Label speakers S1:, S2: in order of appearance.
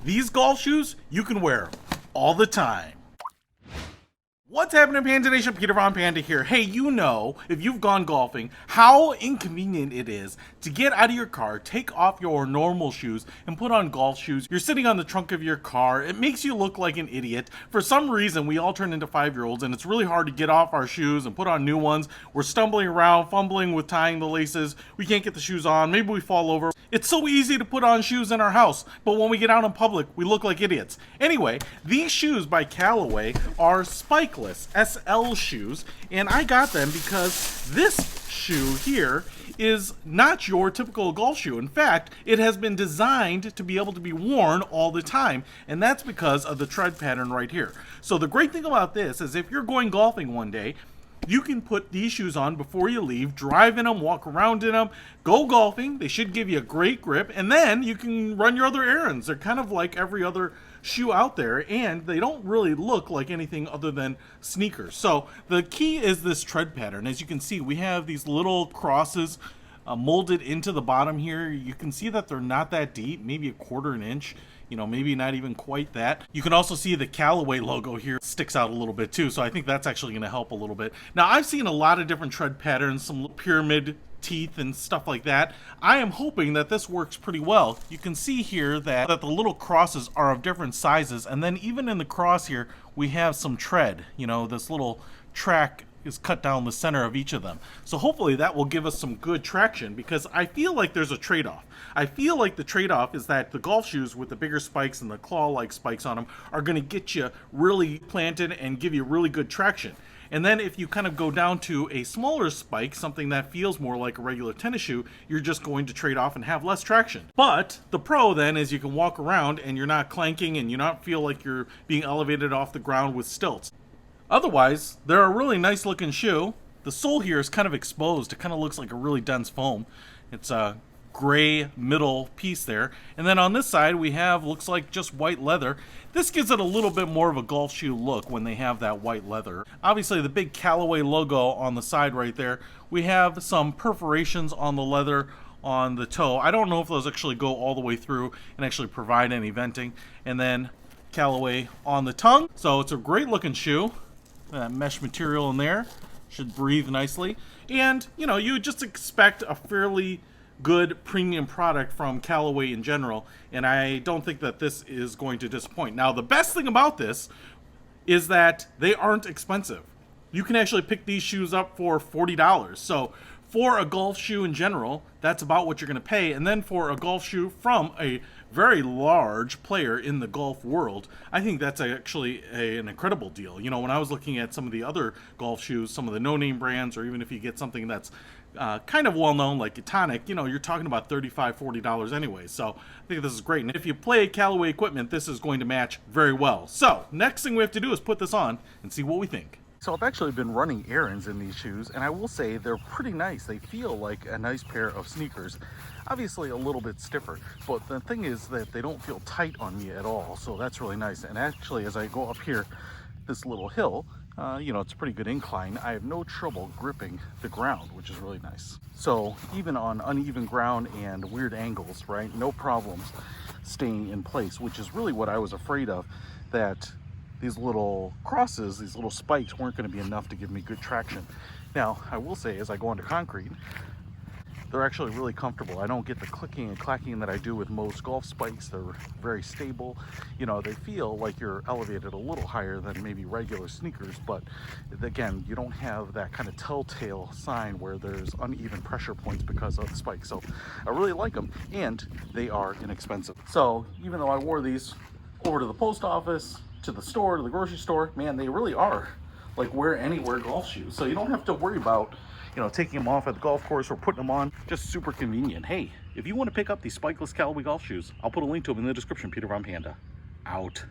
S1: These golf shoes, you can wear all the time. What's happening, Panda Nation? Peter Von Panda here. Hey, you know, if you've gone golfing, how inconvenient it is to get out of your car, take off your normal shoes, and put on golf shoes. You're sitting on the trunk of your car. It makes you look like an idiot. For some reason, we all turn into 5-year-olds, and it's really hard to get off our shoes and put on new ones. We're stumbling around, fumbling with tying the laces. We can't get the shoes on. Maybe we fall over. It's so easy to put on shoes in our house, but when we get out in public, we look like idiots. Anyway, these shoes by Callaway are Spikeless SL shoes, and I got them because this shoe here is not your typical golf shoe. In fact, it has been designed to be able to be worn all the time, and that's because of the tread pattern right here. So the great thing about this is if you're going golfing one day, you can put these shoes on before you leave, drive in them, walk around in them, go golfing. They should give you a great grip, and then you can run your other errands. They're kind of like every other shoe out there, and they don't really look like anything other than sneakers. So the key is this tread pattern. As you can see, we have these little crosses molded into the bottom here. You can see that they're not that deep, maybe a quarter an inch. You know, maybe not even quite that. You can also see the Callaway logo here sticks out a little bit too, so I think that's actually going to help a little bit. Now, I've seen a lot of different tread patterns, some pyramid teeth and stuff like that. I am hoping that this works pretty well. You can see here that the little crosses are of different sizes, and then even in the cross here, we have some tread. You know, this little track is cut down the center of each of them. So hopefully that will give us some good traction, because I feel like there's a trade-off. I feel like the trade-off is that the golf shoes with the bigger spikes and the claw-like spikes on them are going to get you really planted and give you really good traction. And then if you kind of go down to a smaller spike, something that feels more like a regular tennis shoe, you're just going to trade off and have less traction. But the pro then is you can walk around and you're not clanking and you not feel like you're being elevated off the ground with stilts. Otherwise, they're a really nice looking shoe. The sole here is kind of exposed. It kind of looks like a really dense foam. It's a gray middle piece there. And then on this side we have, looks like just white leather. This gives it a little bit more of a golf shoe look when they have that white leather. Obviously the big Callaway logo on the side right there. We have some perforations on the leather on the toe. I don't know if those actually go all the way through and actually provide any venting. And then Callaway on the tongue. So it's a great looking shoe. That mesh material in there should breathe nicely, and you know, you would just expect a fairly good premium product from Callaway in general, and I don't think that this is going to disappoint. Now, the best thing about this is that they aren't expensive. You can actually pick these shoes up for $40. So for a golf shoe in general, that's about what you're going to pay. And then for a golf shoe from a very large player in the golf world, I think that's actually an incredible deal. You know, when I was looking at some of the other golf shoes, some of the no-name brands, or even if you get something that's kind of well-known like Tonic, you know, you're talking about $35, $40 anyway. So I think this is great. And if you play Callaway equipment, this is going to match very well. So next thing we have to do is put this on and see what we think. So I've actually been running errands in these shoes, and I will say they're pretty nice. They feel like a nice pair of sneakers. Obviously a little bit stiffer, but the thing is that they don't feel tight on me at all, so that's really nice. And actually, as I go up here this little hill, you know, it's a pretty good incline. I have no trouble gripping the ground, which is really nice. So even on uneven ground and weird angles, right, no problems staying in place, which is really what I was afraid of, that these little crosses, these little spikes weren't going to be enough to give me good traction. Now, I will say, as I go onto concrete, they're actually really comfortable. I don't get the clicking and clacking that I do with most golf spikes. They're very stable. You know, they feel like you're elevated a little higher than maybe regular sneakers, but again, you don't have that kind of telltale sign where there's uneven pressure points because of the spike. So I really like them, and they are inexpensive. So even though I wore these over to the post office, to the store, to the grocery store, man, they really are like wear anywhere golf shoes. So you don't have to worry about, you know, taking them off at the golf course or putting them on. Just super convenient. Hey, if you want to pick up these Spikeless Callaway golf shoes, I'll put a link to them in the description. Peter Von Panda, out.